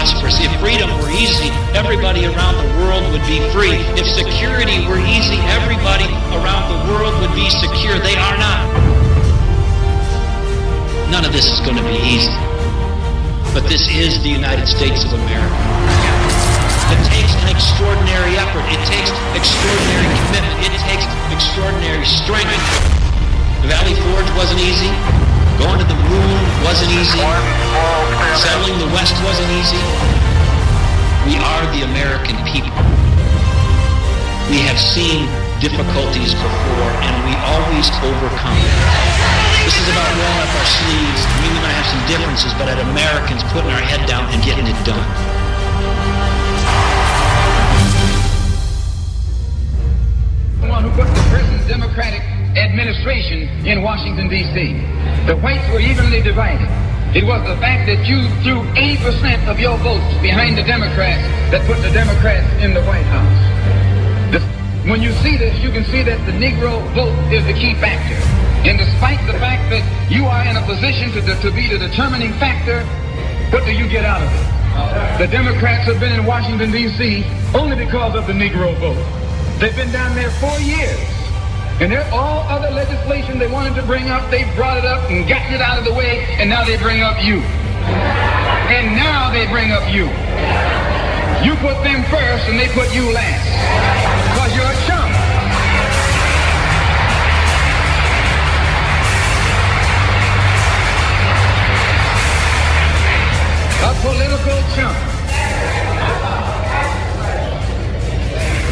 prosperous. If freedom were easy, everybody around the world would be free. If security were easy, everybody around the world would be secure. They are not. None of this is going to be easy. But this is the United States of America. It takes an extraordinary effort. It takes extraordinary commitment. It takes extraordinary strength. The Valley Forge wasn't easy. Going to the moon wasn't easy. Settling the West wasn't easy. We are the American people. We have seen difficulties before, and we always overcome them. This is about rolling up our sleeves. We might have some differences, but at Americans putting our head down and getting it done. The one who put the present Democratic administration in Washington, D.C. The whites were evenly divided. It was the fact that you threw 80% of your votes behind the Democrats that put the Democrats in the White House. When you see this, you can see that the Negro vote is the key factor. And despite the fact that you are in a position to be the determining factor, what do you get out of it? The Democrats have been in Washington, D.C. only because of the Negro vote. They've been down there 4 years. And all other legislation they wanted to bring up, they brought it up and gotten it out of the way, and now they bring up you. And now they bring up you. You put them first and they put you last. Because you're a chump. A political chump.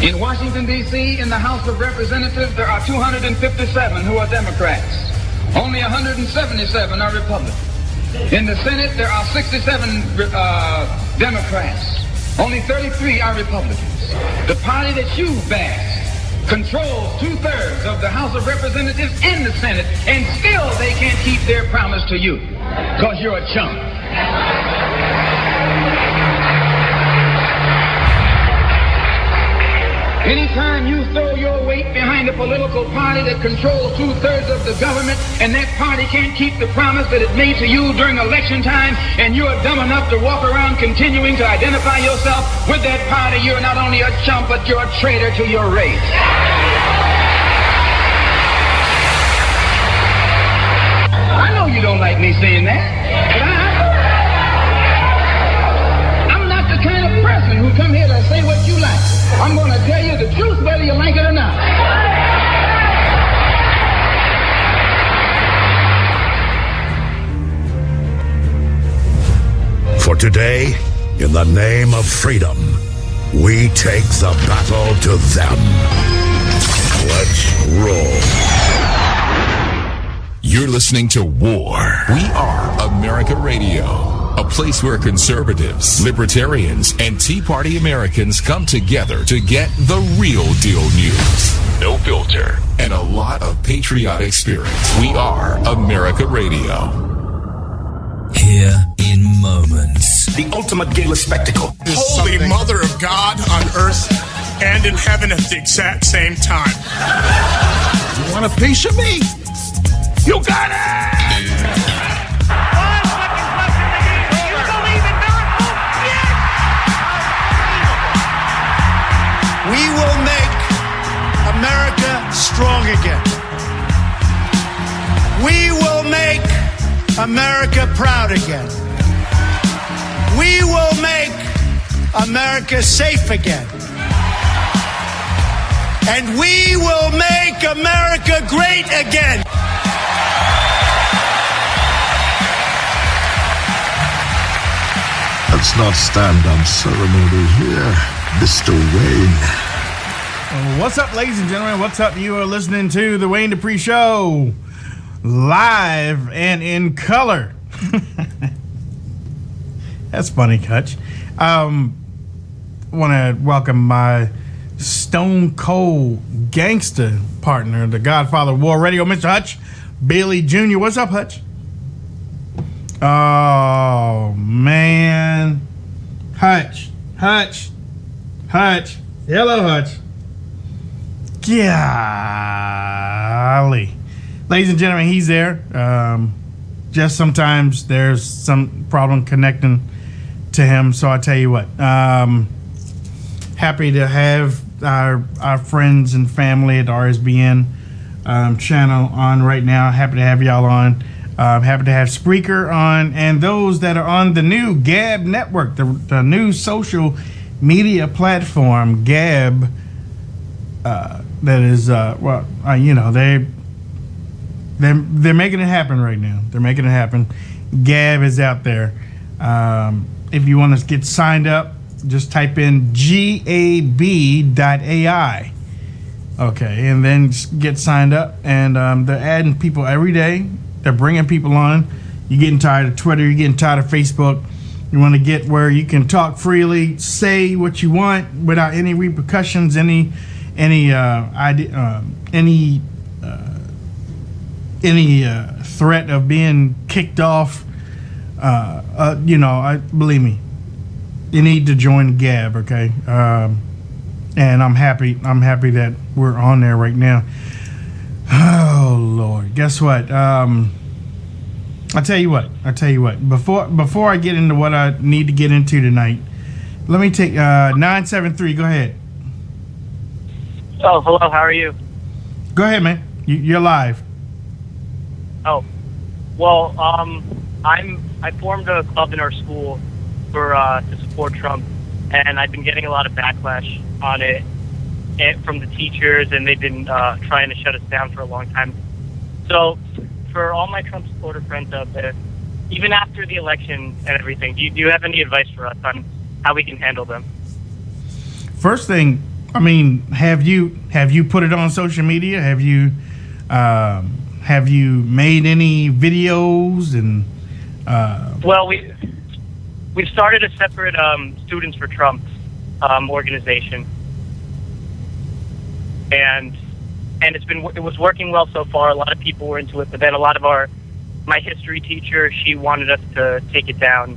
In Washington, D.C., in the House of Representatives, there are 257 who are Democrats. Only 177 are Republicans. In the Senate, there are 67 Democrats. Only 33 are Republicans. The party that you bash controls 2/3 of the House of Representatives and the Senate, and still they can't keep their promise to you, because you're a chump. Anytime you throw your weight behind a political party that controls 2/3 of the government, and that party can't keep the promise that it made to you during election time, and you're dumb enough to walk around continuing to identify yourself with that party, you're not only a chump, but you're a traitor to your race. I know you don't like me saying that, but I'm not the kind of person who come here to say what you like. I'm going to tell you the truth whether you like it or not. For today, in the name of freedom, we take the battle to them. Let's roll. You're listening to War. We are America Radio. A place where conservatives, libertarians, and Tea Party Americans come together to get the real deal news. No filter. And a lot of patriotic spirit. We are America Radio. Here in moments. The ultimate gala spectacle. Holy Mother of God on earth and in heaven at the exact same time. You want a piece of me? You got it! We will make America strong again. We will make America proud again. We will make America safe again. And we will make America great again. Let's not stand on ceremony here, Mr. Wayne. What's up, ladies and gentlemen? What's up? You are listening to the Wayne Dupree Show, live and in color. That's funny, Hutch. Want to welcome my stone cold gangster partner, the Godfather of War Radio, Mr. Hutch Bailey Jr. What's up, Hutch? Oh, man. Hutch. Hello, Hutch. Golly. Ladies and gentlemen, he's there. Just sometimes there's some problem connecting to him. So I tell you what, happy to have our friends and family at the RSBN channel on right now. Happy to have y'all on. Happy to have Spreaker on, and those that are on the new Gab network, the new social media platform, Gab. That is, they're making it happen right now. They're making it happen. Gab is out there. If you want to get signed up, just type in gab.ai. Okay, and then just get signed up. And they're adding people every day. They're bringing people on. You're getting tired of Twitter. You're getting tired of Facebook. You want to get where you can talk freely, say what you want without any repercussions, any threat of being kicked off. Believe me, you need to join Gab, okay? And I'm happy that we're on there right now. Oh Lord, guess what? I tell you what. Before I get into what I need to get into tonight, let me take 973. Go ahead. Oh, hello. How are you? Go ahead, man. You're live. Oh, well, I formed a club in our school to support Trump, and I've been getting a lot of backlash on it from the teachers, and they've been trying to shut us down for a long time. So, for all my Trump supporter friends out there, even after the election and everything, do you have any advice for us on how we can handle them? First thing, I mean, have you put it on social media? Have you made any videos and? Well, we've started a separate Students for Trump organization, and it was working well so far. A lot of people were into it, but then a lot of my history teacher, she wanted us to take it down.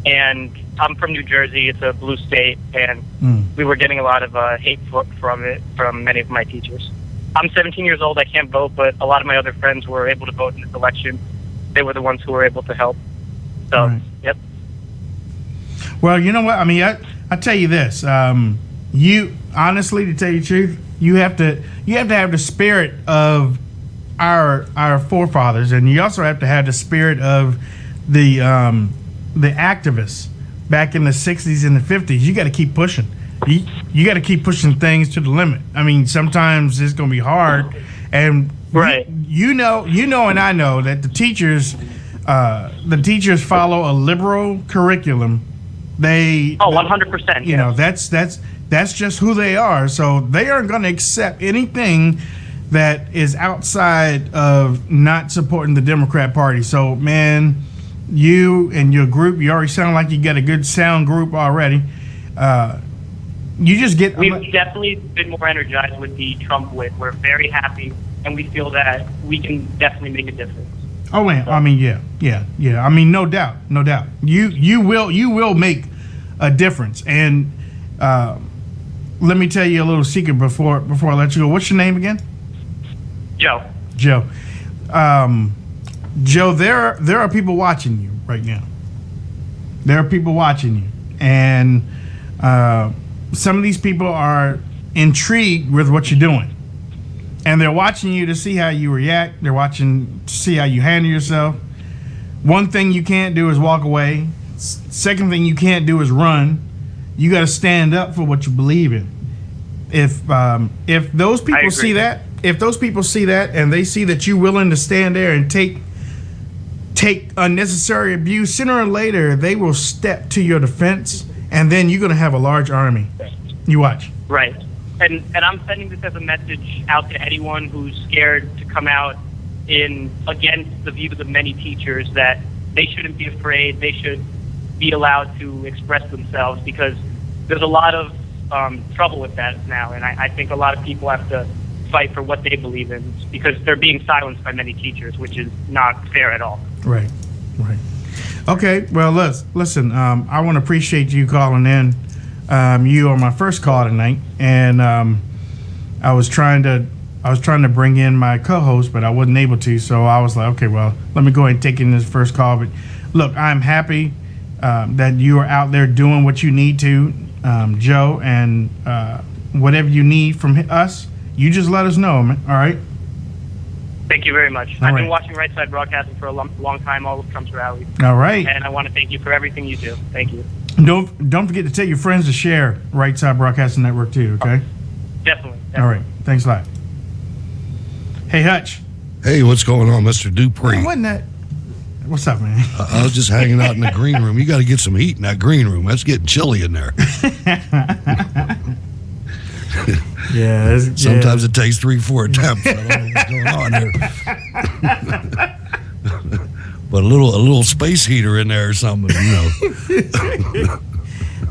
And I'm from New Jersey; it's a blue state, and we were getting a lot of hate from it from many of my teachers. I'm 17 years old; I can't vote, but a lot of my other friends were able to vote in this election. They were the ones who were able to help. So, right. Yep. Well, you know what? I mean, I tell you this. You honestly, to tell you the truth, you have to have the spirit of our forefathers, and you also have to have the spirit of the activists back in the 60s and the 50s. You got to keep pushing. You got to keep pushing things to the limit. I mean, sometimes it's going to be hard, and right. You know, and I know that the teachers follow a liberal curriculum. They 100%. You know, that's just who they are. So they aren't going to accept anything that is outside of not supporting the Democrat Party. So, man, you and your group, you already sound like you got a good sound group already. We've definitely been more energized with the Trump win. We're very happy, and we feel that we can definitely make a difference. Oh, man. I mean, yeah. I mean, no doubt. You will make a difference. And let me tell you a little secret before I let you go. What's your name again? Joe. Joe, there are people watching you right now. There are people watching you, and some of these people are intrigued with what you're doing. And they're watching you to see how you react. They're watching to see how you handle yourself. One thing you can't do is walk away. Second thing you can't do is run. You got to stand up for what you believe in. If those people see that, and they see that you're willing to stand there and take unnecessary abuse, sooner or later they will step to your defense, and then you're going to have a large army. You watch. Right. And I'm sending this as a message out to anyone who's scared to come out against the views of many teachers, that they shouldn't be afraid. They should be allowed to express themselves, because there's a lot of trouble with that now. And I think a lot of people have to fight for what they believe in, because they're being silenced by many teachers, which is not fair at all. Right. Okay, well, listen, I want to appreciate you calling in. You are my first call tonight, and I was trying to bring in my co-host, but I wasn't able to. So I was like, okay, well, let me go ahead and take in this first call. But look, I'm happy that you are out there doing what you need to, Joe, and whatever you need from us, you just let us know, man. All right? Thank you very much. All I've right. been watching Right Side Broadcasting for a long time, all of Trump's rallies. All right. And I want to thank you for everything you do. Thank you. Don't forget to tell your friends to share Right Side Broadcasting Network too, okay? Definitely. All right. Thanks a lot. Hey, Hutch. Hey, what's going on, Mr. Dupree? Wasn't that... What's up, man? I was just hanging out in the green room. You got to get some heat in that green room. That's getting chilly in there. Yeah. Sometimes it takes 3-4 attempts. I don't know what's going on here. But a little space heater in there or something, you know.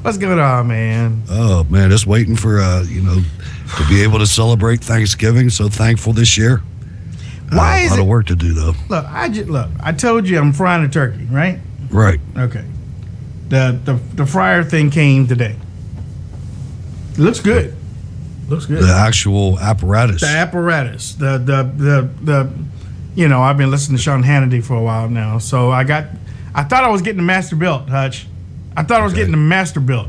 What's going on, man? Oh man, just waiting for to be able to celebrate Thanksgiving. So thankful this year. Why is a lot it? of work to do though. Look, I told you I'm frying a turkey, right? Right. Okay. The fryer thing came today. It looks good. Looks good. The actual apparatus. The apparatus. The I've been listening to Sean Hannity for a while now. So I thought I was getting the master built, Hutch. I thought I was getting the master built.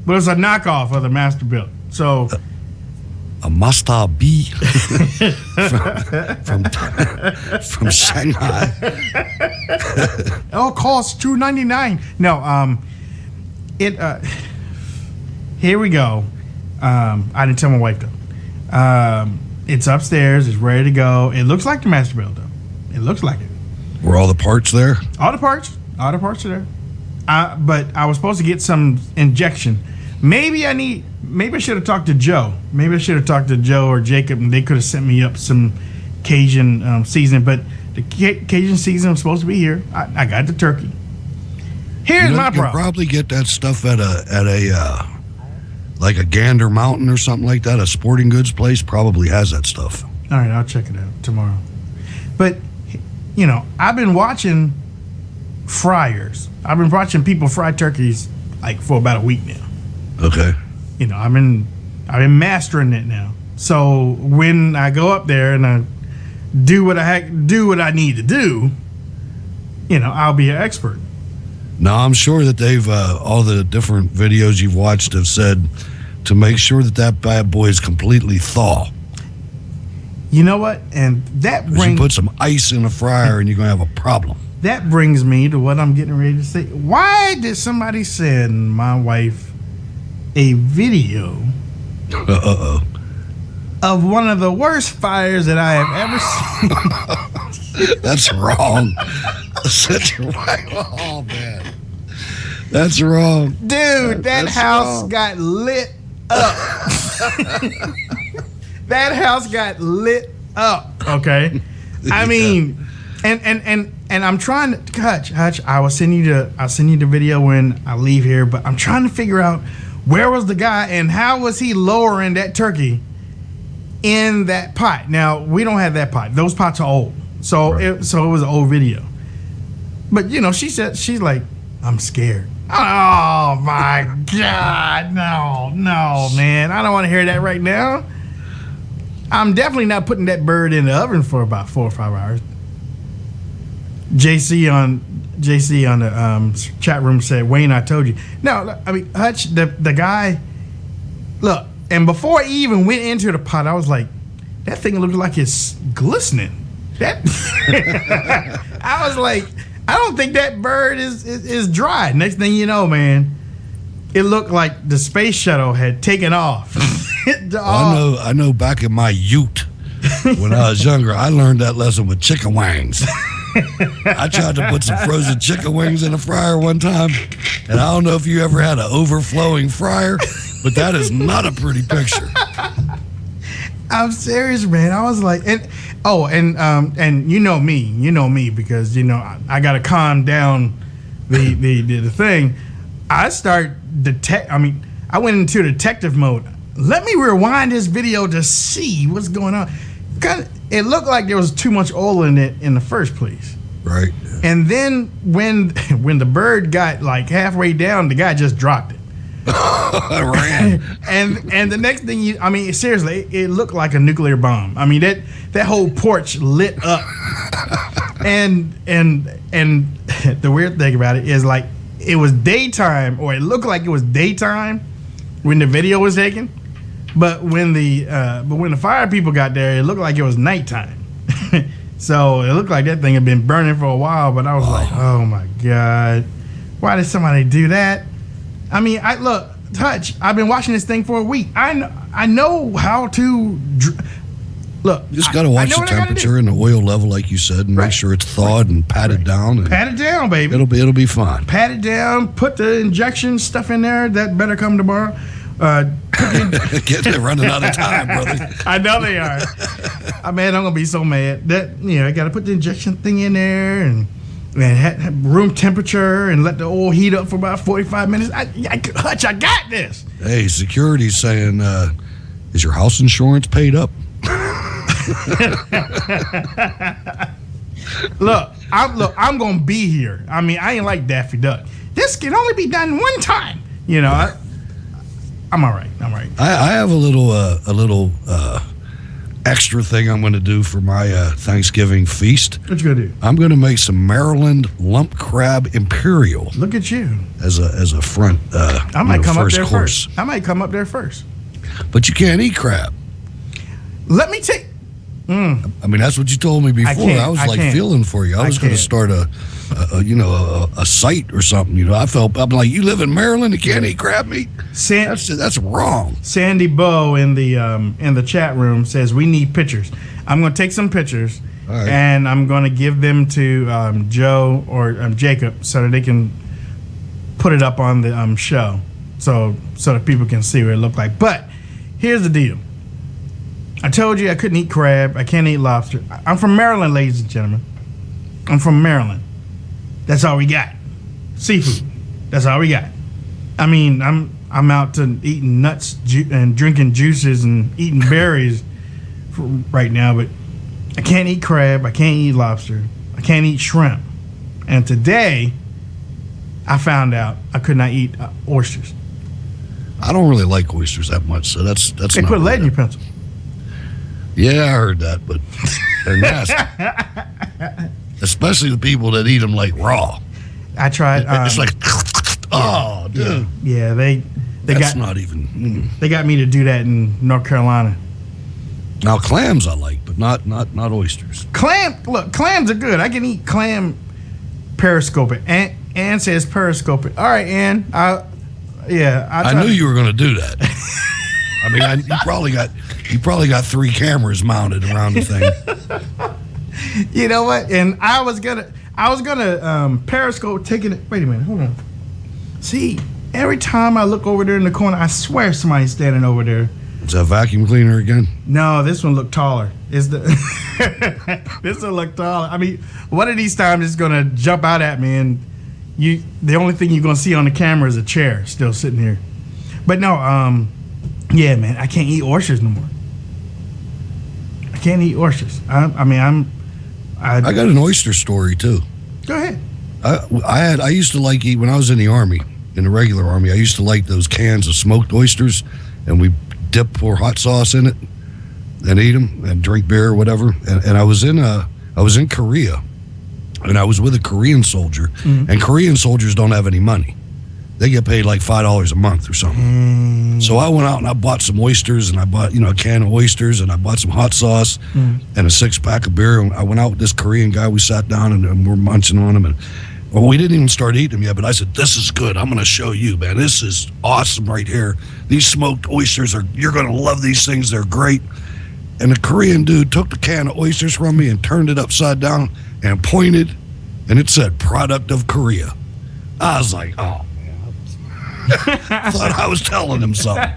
But it was a knockoff of the master built. So a master B from Shanghai. It costs $2.99. No, here we go. I didn't tell my wife though. It's upstairs. It's ready to go. It looks like the master built though. It looks like it. Were all the parts there? All the parts are there. But I was supposed to get some injection. Maybe I should have talked to Joe. Maybe I should have talked to Joe or Jacob, and they could have sent me up some Cajun seasoning. But the Cajun seasoning was supposed to be here. I got the turkey. Here's my problem. You can probably get that stuff at a like a Gander Mountain or something like that. A sporting goods place probably has that stuff. All right, I'll check it out tomorrow. But I've been watching fryers. I've been watching people fry turkeys like for about a week now. Okay. I've been mastering it now. So when I go up there and I do what I need to do, I'll be an expert. Now I'm sure that they've all the different videos you've watched have said to make sure that bad boy is completely thaw. You know what? And that brings you put some ice in a fryer and you're gonna have a problem. That brings me to what I'm getting ready to say. Why did somebody send my wife a video of one of the worst fires that I have ever seen? That's wrong. Set your wife. Oh man, that's wrong, dude. That house got lit up. That house got lit up. Okay, I mean, and I'm trying to Hutch. I'll send you the video when I leave here. But I'm trying to figure out where was the guy and how was he lowering that turkey in that pot. Now we don't have that pot. Those pots are old, so right. It was an old video. But she's like, I'm scared. Oh my God, no, man, I don't want to hear that right now. I'm definitely not putting that bird in the oven for about 4 or 5 hours. JC on the chat room said, Wayne, I told you. No, I mean, Hutch, the guy, look, and before he even went into the pot, I was like, that thing looked like it's glistening. That I was like, I don't think that bird is dry. Next thing you know, man, it looked like the space shuttle had taken off. I know back in my ute when I was younger, I learned that lesson with chicken wings. I tried to put some frozen chicken wings in a fryer one time, and I don't know if you ever had an overflowing fryer, but that is not a pretty picture. I'm serious, man. I was like, and you know me because I got to calm down the thing. I went into detective mode. Let me rewind this video to see what's going on. It looked like there was too much oil in it in the first place. Right. And then when the bird got like halfway down, the guy just dropped it. I ran. and the next thing seriously, it looked like a nuclear bomb. I mean, that whole porch lit up. and the weird thing about it is, like, it was daytime, or it looked like it was daytime when the video was taken. But when the fire people got there, it looked like it was nighttime. So it looked like that thing had been burning for a while. But I was like, oh my God, why did somebody do that? I mean, Hutch, I've been watching this thing for a week. I know how to look. You just got to watch the temperature and the oil level, like you said, and make sure it's thawed and patted down. And pat it down, baby. It'll be fine. Pat it down. Put the injection stuff in there. That better come tomorrow. They're running out of time, brother. I know they are. Man, I'm gonna be so mad that I got to put the injection thing in there and have room temperature and let the oil heat up for about 45 minutes. Hutch, I got this. Hey, security's saying, is your house insurance paid up? Look, I'm gonna be here. I mean, I ain't like Daffy Duck. This can only be done one time. I'm all right. I have a little extra thing I'm going to do for my Thanksgiving feast. What you gonna do? I'm going to make some Maryland lump crab imperial. Look at you. As a front. I might come first up there course. first. I might come up there first. But you can't eat crab. Let me take. I mean, that's what you told me before. I was feeling for you. I was going to start a site or something. I'm like, you live in Maryland, you can't eat crab meat. That's wrong. Sandy Bow in the chat room says we need pictures. I'm going to take some pictures, and I'm going to give them to Joe or Jacob so that they can put it up on the show, so that people can see what it looked like. But here's the deal. I told you I couldn't eat crab. I can't eat lobster. I'm from Maryland, ladies and gentlemen. I'm from Maryland. That's all we got. Seafood. That's all we got. I mean, I'm out to eating nuts and drinking juices and eating berries right now, but I can't eat crab. I can't eat lobster. I can't eat shrimp. And today, I found out I could not eat oysters. I don't really like oysters that much, so that's They put lead in your pencil. Yeah, I heard that, but they're nasty. Especially the people that eat them like raw. I tried. It's like, oh, dude. Yeah, they That's not even. They got me to do that in North Carolina. Now clams I like, but not oysters. Clams are good. I can eat clam. Periscope it. Ann says periscope it. All right, Ann. I knew you were going to do that. I mean, you probably got 3 cameras mounted around the thing. You know what? And I was gonna periscope taking it. Wait a minute, hold on. See, every time I look over there in the corner, I swear somebody's standing over there. Is that vacuum cleaner again? No, this one looked taller. This one looked taller. I mean, one of these times it's gonna jump out at me, and the only thing you're gonna see on the camera is a chair still sitting here. But no, yeah, man, I can't eat oysters no more. I can't eat oysters. I got an oyster story too. Go ahead. I used to like eat when I was in the Army, in the regular Army. I used to like those cans of smoked oysters, and we pour hot sauce in it and eat them and drink beer or whatever. And I was in Korea, and I was with a Korean soldier, and Korean soldiers don't have any money. They get paid like $5 a month or something. So I went out and I bought some oysters, and I bought a can of oysters, and I bought some hot sauce and a 6-pack of beer. And I went out with this Korean guy. We sat down and we're munching on them, and we didn't even start eating them yet. But I said, "This is good. I'm going to show you, man. This is awesome right here. These smoked oysters you're going to love these things. They're great." And the Korean dude took the can of oysters from me and turned it upside down and pointed, and it said "Product of Korea." I was like, oh. Thought I was telling him something.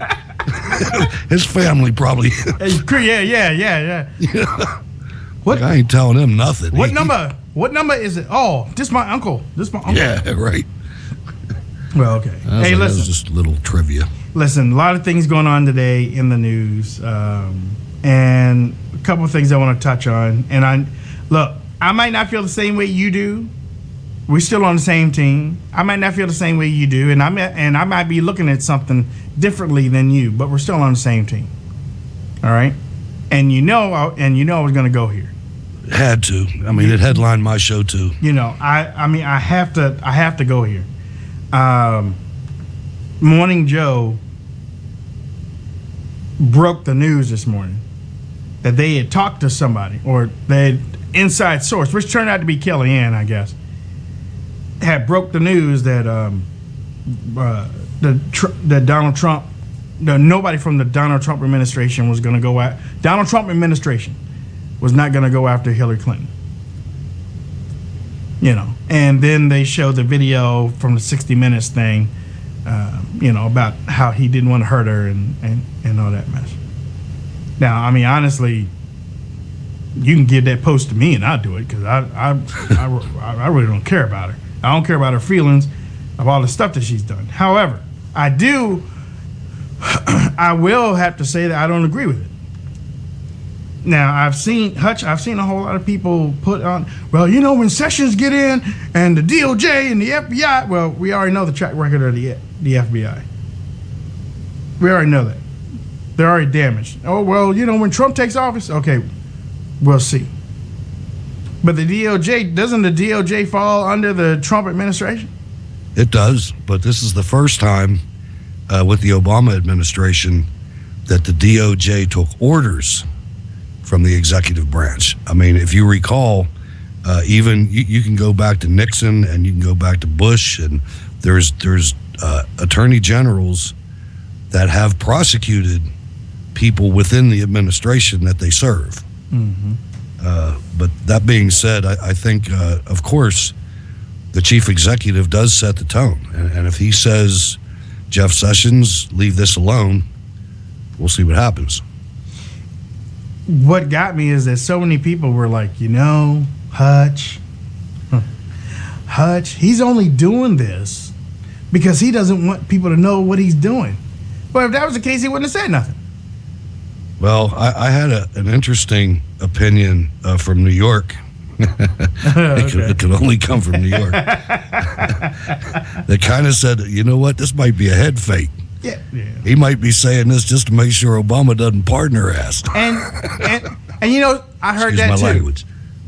His family probably. Yeah. What? Like, I ain't telling him nothing. What number? What number is it? Oh, this my uncle. Yeah, right. Well, okay. Hey, listen. That was just a little trivia. Listen, a lot of things going on today in the news, and a couple of things I want to touch on. And I might not feel the same way you do. We're still on the same team. I might not feel the same way you do, and I might be looking at something differently than you, but we're still on the same team. All right, and I was going to go here. Had to. I mean, it headlined my show too. I have to go here. Morning Joe broke the news this morning that they had talked to somebody, or they had inside source, which turned out to be Kellyanne, I guess, had broke the news that that Donald Trump, nobody from the Donald Trump administration was going to go at Donald Trump administration was not going to go after Hillary Clinton. You know, and then they showed the video from the 60 Minutes thing, you know, about how he didn't want to hurt her and all that mess. Now, I mean, honestly, you can give that post to me and I'll do it, because I really don't care about her. I don't care about her feelings of all the stuff that she's done. However, I will have to say that I don't agree with it. Now, I've seen a whole lot of people put on, well, you know, when Sessions get in and the DOJ and the FBI, well, we already know the track record of the FBI. We already know that. They're already damaged. Oh, well, you know, when Trump takes office, okay, we'll see. But the DOJ, doesn't the DOJ fall under the Trump administration? It does, but this is the first time with the Obama administration that the DOJ took orders from the executive branch. I mean, if you recall, even you can go back to Nixon and you can go back to Bush, and there's attorney generals that have prosecuted people within the administration that they serve. Mm-hmm. But that being said, I think, of course, the chief executive does set the tone. And if he says, Jeff Sessions, leave this alone, we'll see what happens. What got me is that so many people were like, you know, Hutch, he's only doing this because he doesn't want people to know what he's doing. But if that was the case, he wouldn't have said nothing. Well, I had an interesting opinion from New York. It could only come from New York. That kind of said, you know what, this might be a head fake. Yeah. He might be saying this just to make sure Obama doesn't pardon her ass. And you know, I heard that too. Language.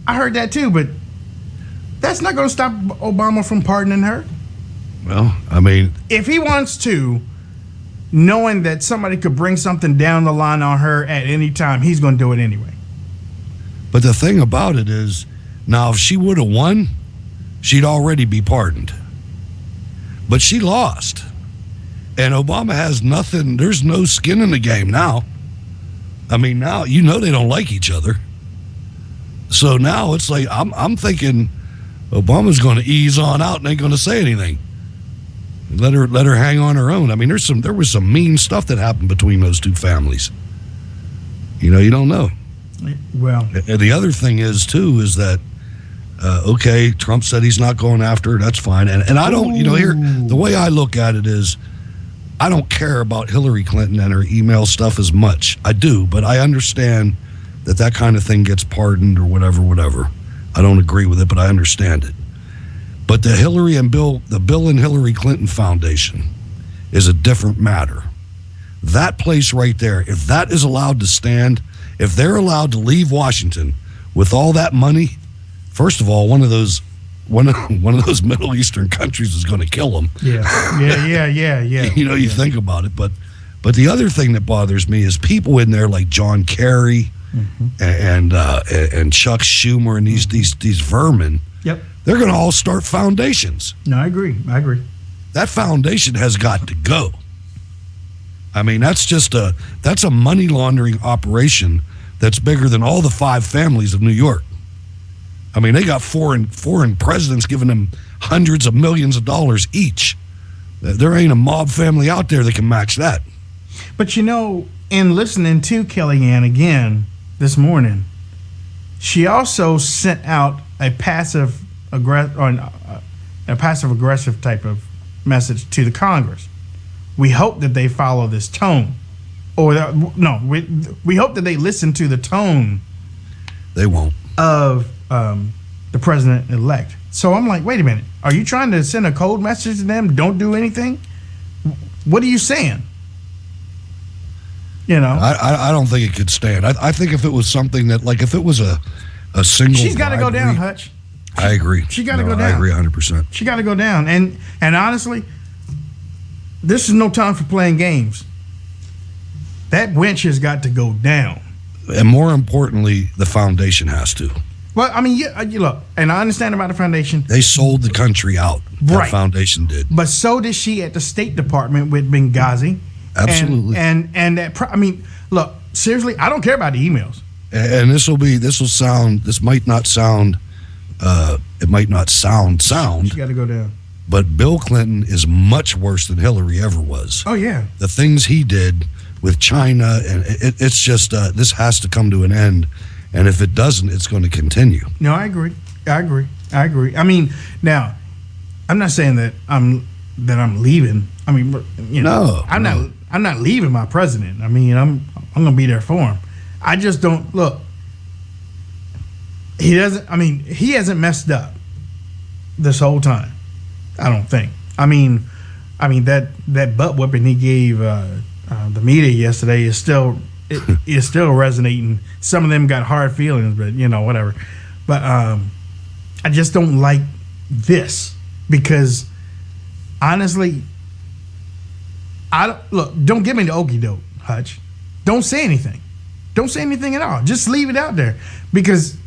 I heard that too, but that's not going to stop Obama from pardoning her. Well, I mean, if he wants to, knowing that somebody could bring something down the line on her at any time, he's going to do it anyway. But the thing about it is, now if she would have won, she'd already be pardoned. But she lost. And Obama has nothing, there's no skin in the game now. I mean, now, you know they don't like each other. So now it's like, I'm thinking Obama's going to ease on out and ain't going to say anything. Let her hang on her own. I mean, there was some mean stuff that happened between those two families. You know, you don't know. Well, and the other thing is too is that okay, Trump said he's not going after her. That's fine. And I don't, you know, here the way I look at it is, I don't care about Hillary Clinton and her email stuff as much. I do, but I understand that kind of thing gets pardoned or whatever. I don't agree with it, but I understand it. But the Bill and Hillary Clinton Foundation is a different matter. That place right there, if that is allowed to stand, if they're allowed to leave Washington with all that money, first of all, one of those Middle Eastern countries is going to kill them. Yeah. You know, you think about it, but the other thing that bothers me is people in there like John Kerry and Chuck Schumer and these vermin. Yep. They're going to all start foundations. No, I agree. That foundation has got to go. I mean, that's a money laundering operation that's bigger than all the 5 families of New York. I mean, they got foreign presidents giving them hundreds of millions of dollars each. There ain't a mob family out there that can match that. But you know, in listening to Kellyanne again this morning, she also sent out a passive aggressive type of message to the Congress. We hope that they follow this tone, we hope that they listen to the tone. They won't. Of the president-elect. So I'm like, wait a minute. Are you trying to send a cold message to them? Don't do anything? What are you saying? You know? I don't think it could stand. I think if it was something that, like, if it was a single... She's got to go down, Hutch. I agree. She got to go down. I agree 100%. She got to go down. And honestly, this is no time for playing games. That winch has got to go down. And more importantly, the foundation has to. Well, I mean, you look, and I understand about the foundation. They sold the country out. Right. The foundation did. But so did she at the State Department with Benghazi. Absolutely. And that, I mean, look, seriously, I don't care about the emails. And this might not sound, it might not sound. You got to go down. But Bill Clinton is much worse than Hillary ever was. Oh, yeah. The things he did with China, and it's just, this has to come to an end. And if it doesn't, it's going to continue. No, I agree. I mean, now, I'm not saying that I'm leaving. I mean, you know, I'm not leaving my president. I mean, I'm going to be there for him. I just don't look. He hasn't messed up this whole time. I don't think. I mean that butt whipping he gave the media yesterday is still resonating. Some of them got hard feelings, but you know, whatever. But I just don't like this because honestly, don't give me the okie doke, Hutch. Don't say anything. Don't say anything at all. Just leave it out there. Because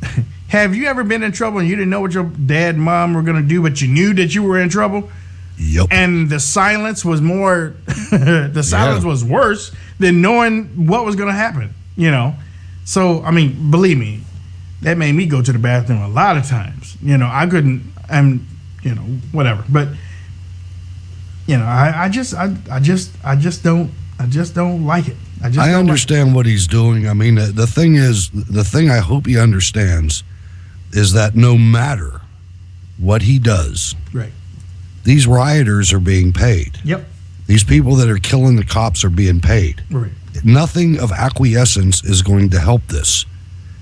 have you ever been in trouble and you didn't know what your dad and mom were going to do, but you knew that you were in trouble? Yep. And the silence was more, was worse than knowing what was going to happen, you know? So, I mean, believe me, that made me go to the bathroom a lot of times. You know, I couldn't, you know, whatever. But, you know, I just don't like it. I understand what he's doing. I mean, the thing I hope he understands is that no matter what he does, right, these rioters are being paid. Yep. These people that are killing the cops are being paid. Right. Nothing of acquiescence is going to help this.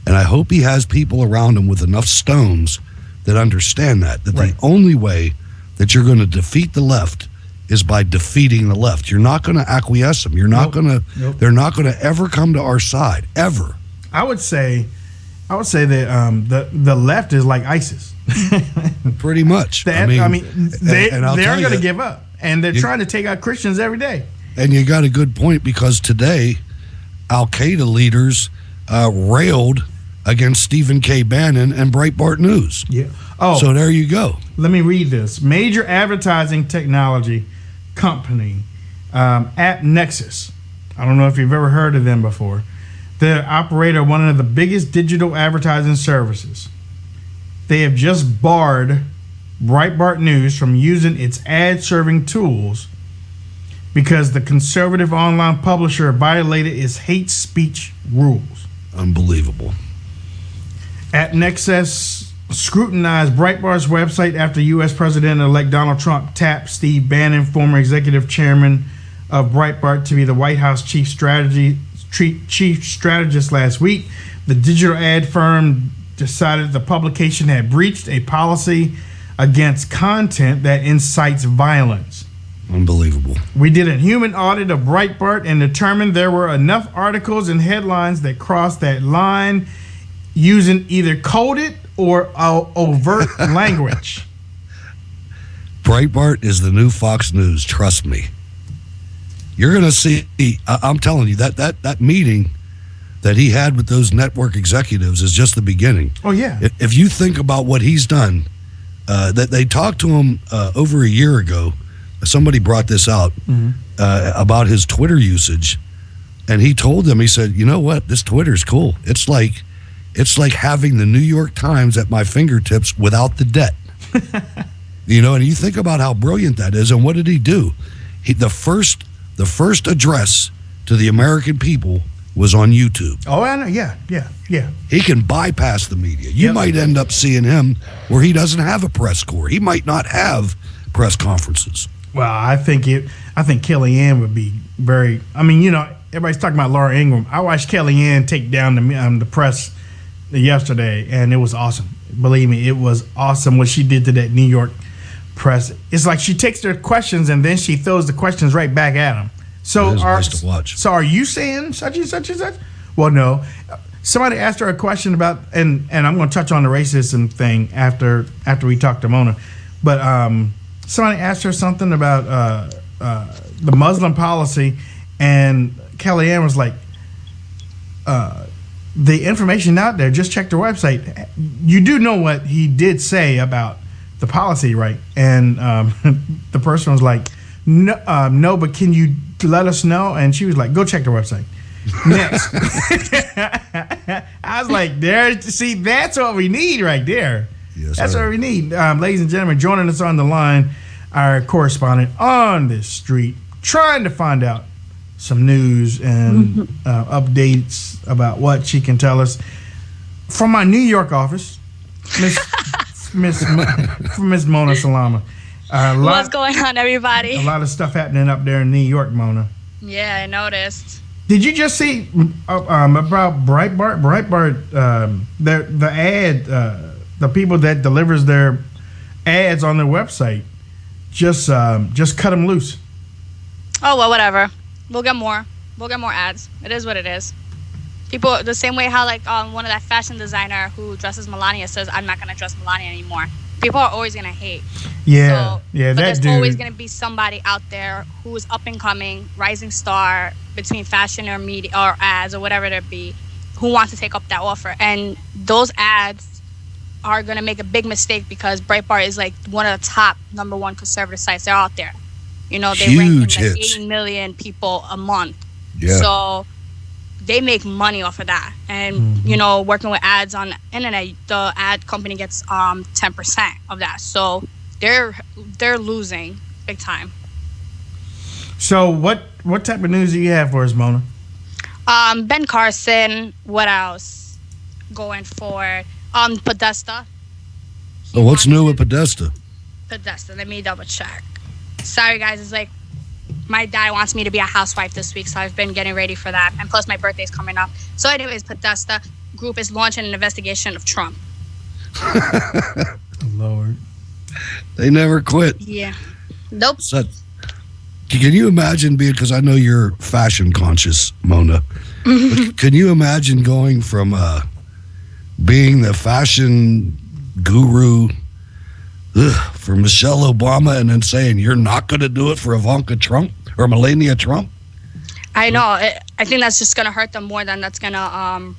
And I hope he has people around him with enough stones that understand that right. The only way that you're going to defeat the left is by defeating the left. You're not going to acquiesce them. You're not going to. Nope. They're not going to ever come to our side ever. I would say that the left is like ISIS. Pretty much. They're going to give up, and they're trying to take out Christians every day. And you got a good point because today, Al Qaeda leaders railed against Stephen K. Bannon and Breitbart News. Yeah. Oh, so there you go. Let me read this. Major advertising technology company, AppNexus. I don't know if you've ever heard of them before. They operate one of the biggest digital advertising services. They have just barred Breitbart News from using its ad-serving tools because the conservative online publisher violated its hate speech rules. Unbelievable. AppNexus scrutinized Breitbart's website after U.S. President-elect Donald Trump tapped Steve Bannon, former executive chairman of Breitbart, to be the White House chief strategist last week. The digital ad firm decided the publication had breached a policy against content that incites violence. Unbelievable. We did a human audit of Breitbart and determined there were enough articles and headlines that crossed that line using either coded or overt language. Breitbart is the new Fox News. Trust me. You're going to see. I'm telling you that meeting that he had with those network executives is just the beginning. Oh yeah. If you think about what he's done, that they talked to him over a year ago. Somebody brought this out about his Twitter usage, and he told them. He said, "You know what? This Twitter's cool. It's like having the New York Times at my fingertips without the debt." You know, and you think about how brilliant that is. And what did he do? The first address to the American people was on YouTube. Oh, I know. Yeah. He can bypass the media. You might end up seeing him where he doesn't have a press corps. He might not have press conferences. Well, I think Kellyanne would be very. I mean, you know, everybody's talking about Laura Ingraham. I watched Kellyanne take down the press yesterday, and it was awesome. Believe me, it was awesome what she did to that New York press. It's like she takes their questions and then she throws the questions right back at them. So nice to watch. So are you saying such and such and such? Well, no. Somebody asked her a question about, and I'm going to touch on the racism thing after we talk to Mona, but somebody asked her something about the Muslim policy, and Kellyanne was like, the information out there, just check their website. You do know what he did say about the policy, right? And the person was like, no, but can you let us know? And she was like, go check their website. Next. I was like, that's what we need right there. Yes, that's sir. what we need. Ladies and gentlemen, joining us on the line, our correspondent on this street, trying to find out some news and updates about what she can tell us from my New York office, Miss Mona Salama. What's going on, everybody? A lot of stuff happening up there in New York, Mona. Yeah, I noticed. Did you just see about Breitbart? Breitbart, the ad, the people that delivers their ads on their website, just cut them loose. Oh well, whatever. We'll get more. We'll get more ads. It is what it is. People, the same way how like one of that fashion designer who dresses Melania says, "I'm not gonna dress Melania anymore." People are always gonna hate. Yeah, yeah. But that there's dude. always gonna be somebody out there who is up and coming, rising star between fashion or media or ads or whatever there be, who wants to take up that offer. And those ads are gonna make a big mistake because Breitbart is like one of the top #1 conservative sites. They're out there. You know, they rank in like 80 million people a month. Yeah. So they make money off of that. And, you know, working with ads on the internet, the ad company gets 10% of that. So they're losing big time. So what type of news do you have for us, Mona? Ben Carson, what else? Going for Podesta. So what's new with Podesta? Podesta, let me double check. Sorry guys, it's like my dad wants me to be a housewife this week, so I've been getting ready for that. And plus my birthday's coming up. So anyways, Podesta group is launching an investigation of Trump. Lord. They never quit. Yeah. Nope. So, can you imagine being, because I know you're fashion conscious, Mona, but can you imagine going from being the fashion guru for Michelle Obama and then saying you're not going to do it for Ivanka Trump or Melania Trump? I know. I think that's just going to hurt them more than that's going to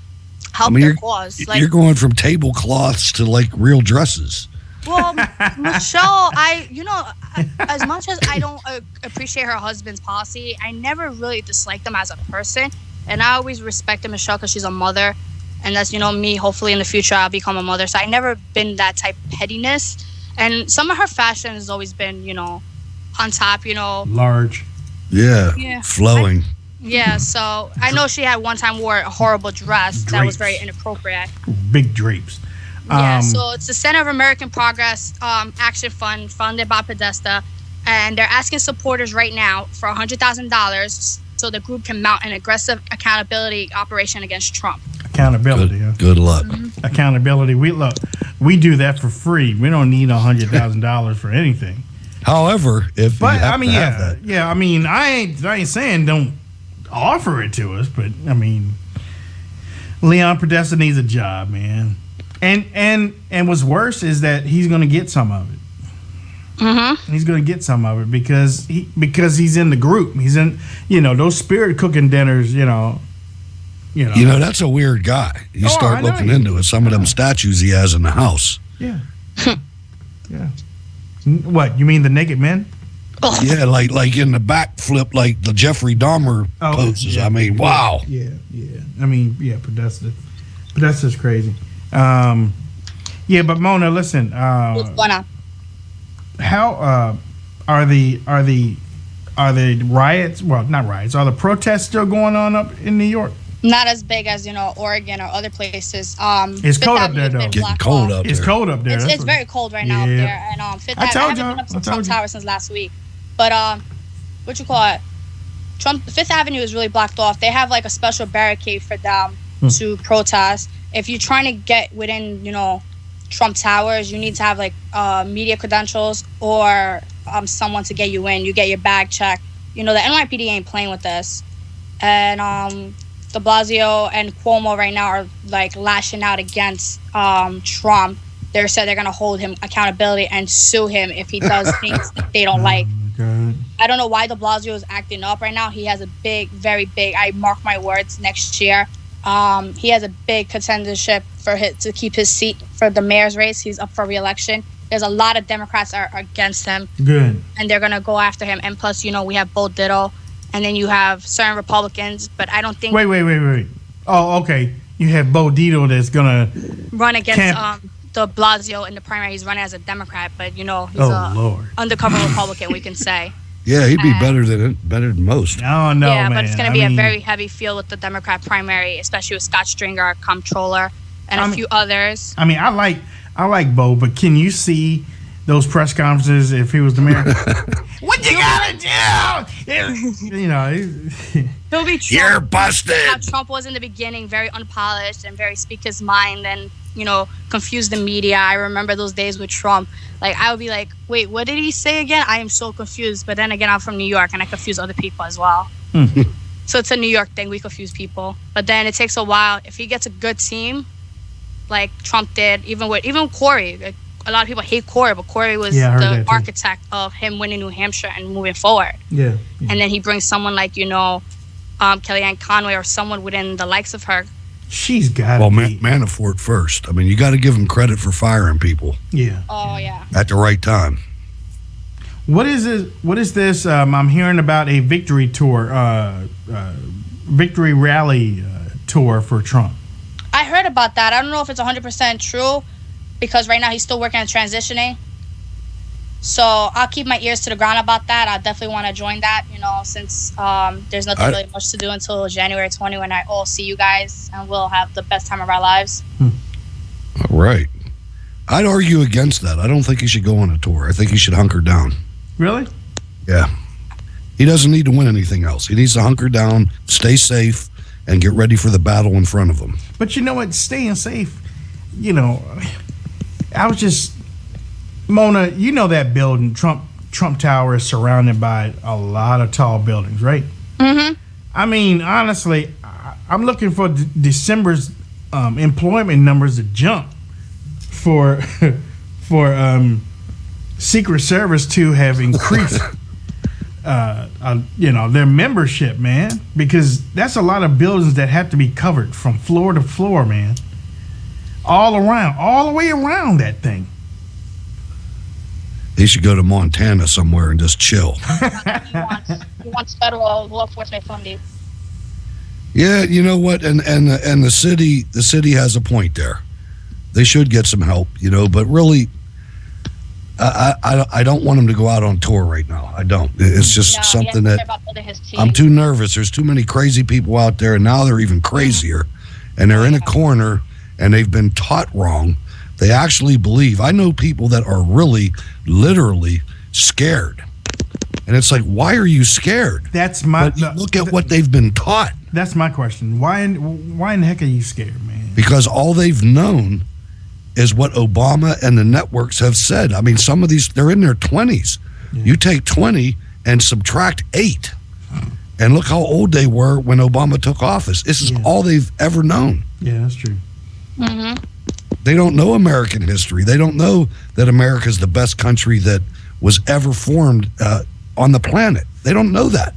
help their cause. Like, you're going from tablecloths to like real dresses. Well, Michelle, as much as I don't appreciate her husband's policy, I never really disliked him as a person. And I always respected Michelle because she's a mother. And that's, me, hopefully in the future I'll become a mother. So I never been that type of pettiness. And some of her fashion has always been, on top, Large. Yeah. Flowing. So I know she had one time wore a horrible dress that was very inappropriate. Big drapes. So it's the Center of American Progress Action Fund funded by Podesta. And they're asking supporters right now for $100,000 so the group can mount an aggressive accountability operation against Trump. Accountability. Good luck. Accountability. We do that for free. We don't need $100,000 for anything. However, if but you have I mean, to have that. I mean, I ain't saying don't offer it to us, but I mean, Leon Podesta needs a job, man. And what's worse is that he's going to get some of it. Mm-hmm. He's going to get some of it because he's in the group. He's in those spirit cooking dinners. That's a weird guy. You start looking into it. Some of them statues he has in the house. Yeah. Yeah. What, you mean the naked men? Yeah, like in the backflip, like the Jeffrey Dahmer poses. Yeah. I mean, wow. Yeah. I mean, Podesta's crazy. But Mona, listen. What's going on? How are the riots? Well, not riots. Are the protests still going on up in New York? Not as big as Oregon or other places. It's cold up there, though. Getting cold up there. It's cold up there. It's very cold right now up there. And Fifth Avenue. I haven't been up to Trump Tower since last week. But Fifth Avenue is really blocked off. They have like a special barricade for them to protest. If you're trying to get within, Trump Towers, you need to have like media credentials or someone to get you in. You get your bag checked. The NYPD ain't playing with this. And de Blasio and Cuomo right now are like lashing out against Trump. They said they're going to hold him accountability and sue him if he does things that they don't like. God. I don't know why de Blasio is acting up right now. He has a big, very big, I mark my words, next year. He has a big contendership to keep his seat for the mayor's race. He's up for re-election. There's a lot of Democrats are against him. Good. And they're going to go after him. And plus, we have Bo Diddle. And then you have certain Republicans. But I don't think... Wait. Oh, okay. You have Bo Diddle that's going to... run against de Blasio in the primary. He's running as a Democrat. But, he's undercover Republican, we can say. Yeah, he'd be better than most. Oh, no, yeah, man. But it's going to be a very heavy field with the Democrat primary, especially with Scott Stringer, comptroller, and a few others. I mean, I like Bo, but can you see those press conferences if he was the mayor? What you gotta do? He'll be Trump. You're busted. How Trump was in the beginning, very unpolished and very speak his mind, and confuse the media. I remember those days with Trump. Like, I would be like, wait, what did he say again? I am so confused. But then again, I'm from New York, and I confuse other people as well. So it's a New York thing. We confuse people. But then it takes a while. If he gets a good team, like Trump did, even Corey. Like, a lot of people hate Corey, but Corey was the architect of him winning New Hampshire and moving forward. Yeah. And then he brings someone like, Kellyanne Conway or someone within the likes of her. She's got Manafort first. I mean, you got to give him credit for firing people. Yeah. Oh, yeah. At the right time. What is it? What is this? I'm hearing about a victory tour, victory rally tour for Trump. I heard about that. I don't know if it's 100% true because right now he's still working on transitioning. So I'll keep my ears to the ground about that. I definitely want to join that, since there's nothing really much to do until January 20 when I all see you guys and we'll have the best time of our lives. All right. I'd argue against that. I don't think he should go on a tour. I think he should hunker down. Really? Yeah. He doesn't need to win anything else. He needs to hunker down, stay safe, and get ready for the battle in front of him. But you know what? Staying safe, I was just... Mona, that building, Trump Tower, is surrounded by a lot of tall buildings, right? Mm-hmm. I mean, honestly, I'm looking for December's employment numbers to jump for Secret Service to have increased, their membership, man, because that's a lot of buildings that have to be covered from floor to floor, man, all the way around that thing. He should go to Montana somewhere and just chill. He wants federal law enforcement funding. Yeah, you know what? And the city has a point there. They should get some help, but really, I don't want him to go out on tour right now. I don't. It's just something that I'm too nervous. There's too many crazy people out there, and now they're even crazier. And they're in a corner, and they've been taught wrong. They actually believe. I know people that are really, literally scared. And it's like, why are you scared? Look at what they've been taught. That's my question. Why in the heck are you scared, man? Because all they've known is what Obama and the networks have said. I mean, some of these, they're in their 20s. Yeah. You take 20 and subtract 8. And look how old they were when Obama took office. This is all they've ever known. Yeah, that's true. Mm-hmm. They don't know American history. They don't know that America is the best country that was ever formed on the planet. They don't know that.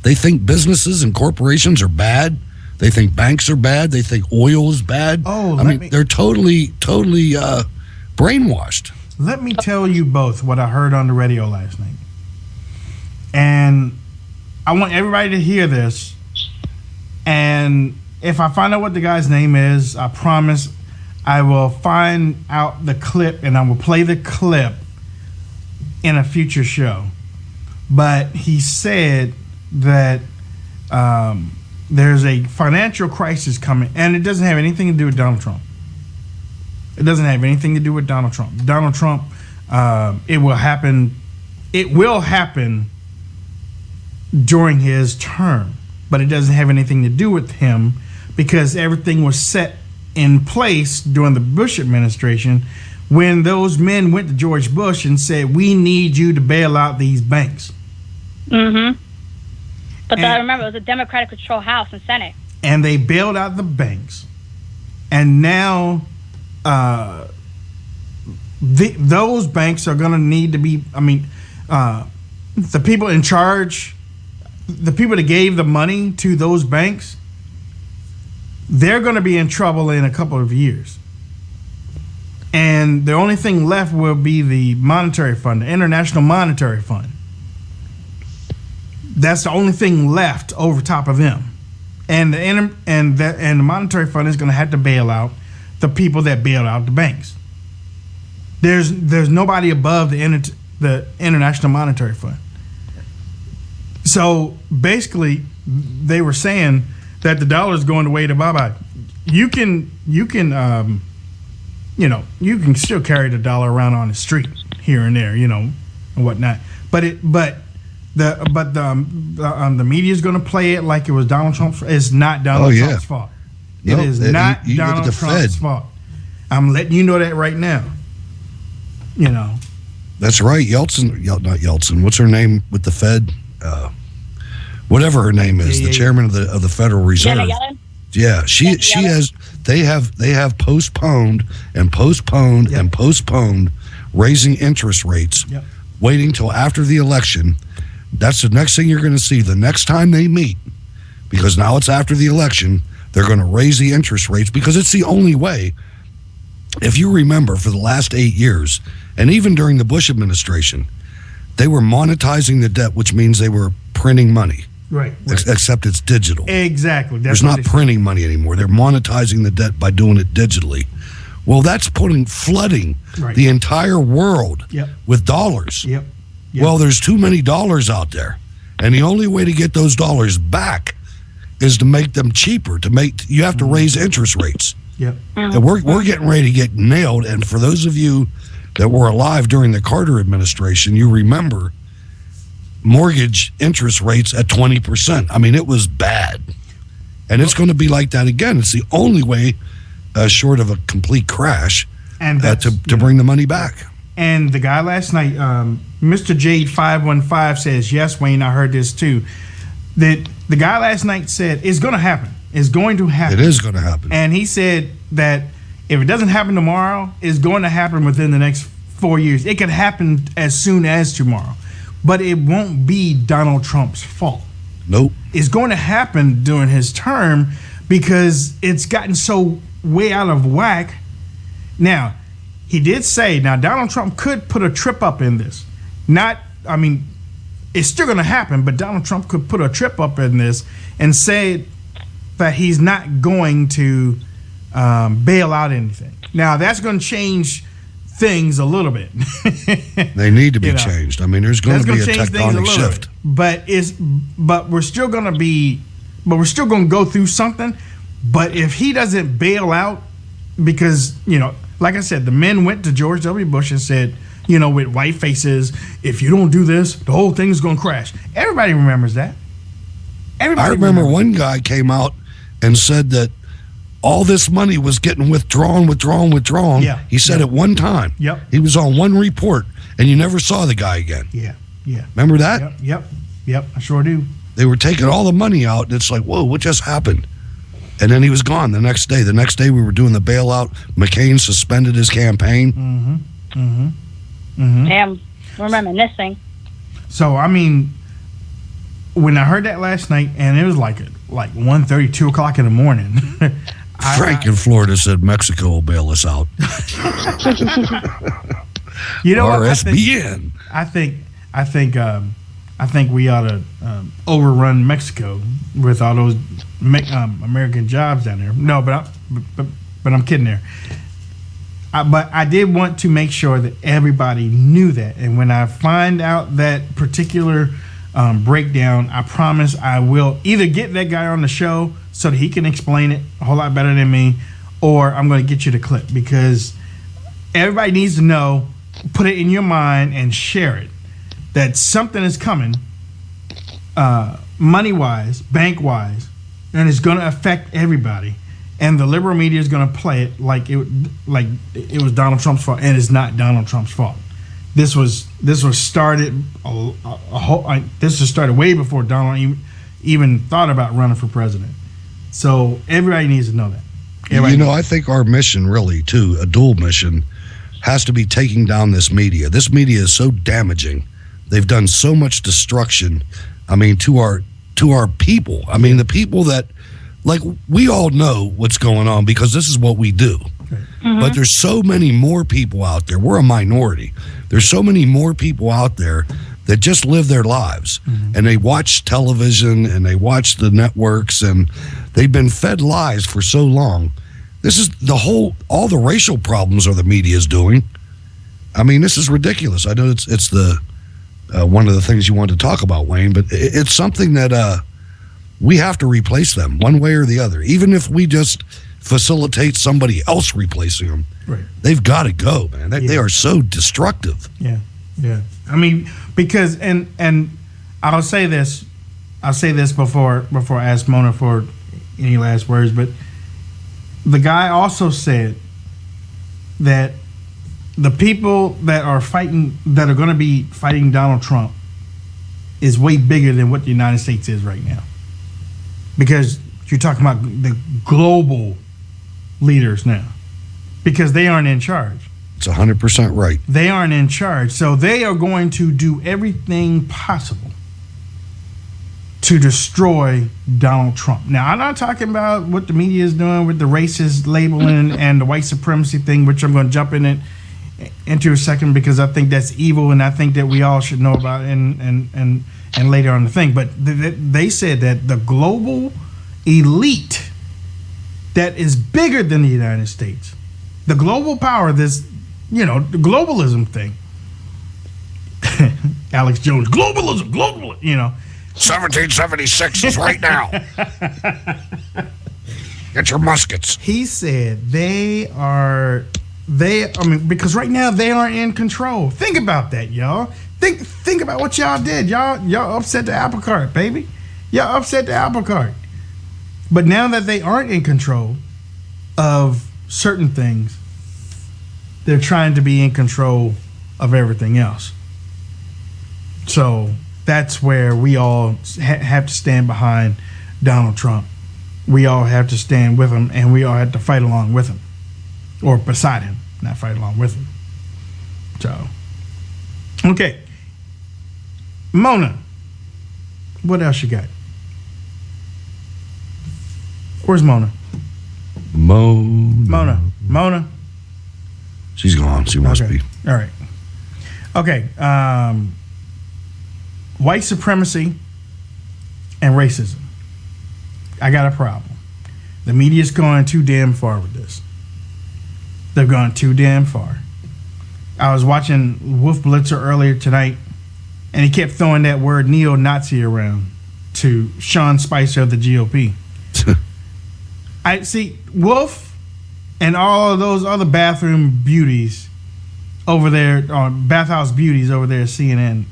They think businesses and corporations are bad. They think banks are bad. They think oil is bad. They're totally brainwashed. Let me tell you both what I heard on the radio last night. And I want everybody to hear this. And if I find out what the guy's name is, I promise I will find out the clip and I will play the clip in a future show. But he said that there's a financial crisis coming, and it doesn't have anything to do with Donald Trump. It doesn't have anything to do with Donald Trump. Donald Trump, it will happen during his term, but it doesn't have anything to do with him because everything was set in place during the Bush administration when those men went to George Bush and said, we need you to bail out these banks. Mm-hmm. But remember, it was a Democratic-controlled House and Senate. And they bailed out the banks. And now those banks are going to need to be, the people in charge, the people that gave the money to those banks, they're going to be in trouble in a couple of years. And the only thing left will be the monetary fund, the International Monetary Fund. That's the only thing left over top of them. And the monetary fund is going to have to bail out the people that bail out the banks. There's nobody above the International Monetary Fund. So basically, they were saying that the dollar is going the way to bye-bye. You can still carry the dollar around on the street here and there, and whatnot. But the media is going to play it like it was Donald Trump's. It's not Donald Trump's fault. It is not Donald Trump's fault. I'm letting you know that right now. That's right. Not Yeltsin. What's her name with the Fed? Whatever her name is, the chairman of the Federal Reserve. Janet Yellen? Yeah, she has. They have postponed and postponed and postponed raising interest rates, waiting till after the election. That's the next thing you're going to see. The next time they meet, because now it's after the election, they're going to raise the interest rates because it's the only way. If you remember, for the last 8 years, and even during the Bush administration, they were monetizing the debt, which means they were printing money. Right. Except it's digital. Exactly. There's not printing money anymore. They're monetizing the debt by doing it digitally. Well, that's flooding the entire world with dollars. Yep. Well, there's too many dollars out there. And the only way to get those dollars back is to make them cheaper. You have to raise interest rates. Yep. And we're getting ready to get nailed. And for those of you that were alive during the Carter administration, you remember mortgage interest rates at 20%. I mean, it was bad. And it's going to be like that again. It's the only way, short of a complete crash, to bring the money back. And the guy last night, Mr. J515 says, yes, Wayne, I heard this too. That the guy last night said, it's going to happen. It's going to happen. It is going to happen. And he said that if it doesn't happen tomorrow, it's going to happen within the next 4 years. It could happen as soon as tomorrow. But it won't be Donald Trump's fault. Nope. It's going to happen during his term because it's gotten so way out of whack. Now, he did say, Donald Trump could put a trip up in this. It's still going to happen, but Donald Trump could put a trip up in this and say that he's not going to bail out anything. Now, that's going to change things a little bit. They need to be changed. I mean, there's going to be a tectonic shift. But we're still going to go through something. But if he doesn't bail out, because, like I said, the men went to George W. Bush and said, with white faces, if you don't do this, the whole thing's going to crash. Everybody remembers that. I remember one guy came out and said that all this money was getting withdrawn. Yeah. He said it one time. Yep. He was on one report, and you never saw the guy again. Yeah. Remember that? Yep. I sure do. They were taking all the money out, and it's like, whoa, what just happened? And then he was gone the next day. The next day we were doing the bailout. McCain suspended his campaign. Damn, we're reminiscing. So, when I heard that last night, and it was like 1:30, 2 o'clock in the morning. Frank in Florida said Mexico will bail us out. RSBN. I think we ought to overrun Mexico with all those American jobs down there. No, but I'm kidding there. But I did want to make sure that everybody knew that. And when I find out that particular breakdown, I promise I will either get that guy on the show so that he can explain it a whole lot better than me, or I'm going to get you the clip, because everybody needs to know, put it in your mind and share it, that something is coming money-wise, bank-wise, and it's going to affect everybody. And the liberal media is going to play it like it was Donald Trump's fault, and it's not Donald Trump's fault. This was started this was started way before Donald even thought about running for president. So everybody needs to know that. I think our mission, really, too, a dual mission, has to be taking down this media. This media is so damaging they've done so much destruction. I mean, to our people. I mean, the people that, like, we all know what's going on because this is what we do. Mm-hmm. But there's so many more people out there. We're a minority. There's so many more people out there that just live their lives, and they watch television and they watch the networks, and they've been fed lies for so long. This is all the racial problems are the media's doing. I mean, this is ridiculous. I know it's the one of the things you wanted to talk about, Wayne, but it's something that we have to replace them one way or the other. Even if we just facilitate somebody else replacing them, right? They've got to go, man. They are so destructive. Yeah. I mean, because and I'll say this before I ask Mona for any last words, but the guy also said that the people that are going to be fighting Donald Trump is way bigger than what the United States is right now, because you're talking about the global leaders now, because they aren't in charge. It's 100% right. They aren't in charge, so they are going to do everything possible to destroy Donald Trump. Now, I'm not talking about what the media is doing with the racist labeling and the white supremacy thing, which I'm going to jump into a second, because I think that's evil, and I think that we all should know about it and later on the thing. But they said that the global elite that is bigger than the United States, the global power, the globalism thing. Alex Jones, globalism, 1776 is right now. Get your muskets. He said because right now they aren't in control. Think about that, y'all. Think about what y'all did. Y'all upset the apple cart, baby. Y'all upset the apple cart. But now that they aren't in control of certain things, they're trying to be in control of everything else. So that's where we all have to stand behind Donald Trump. We all have to stand with him, and we all have to fight along with him. Or beside him, not fight along with him. So, okay. Mona, what else you got? Where's Mona? Mona. She's gone. She must be. All right. Okay. White supremacy and racism. I got a problem. The media's going too damn far with this. They've gone too damn far. I was watching Wolf Blitzer earlier tonight, and he kept throwing that word neo-Nazi around to Sean Spicer of the GOP. I see Wolf and all of those other bathroom beauties over there, or bathhouse beauties over there at CNN.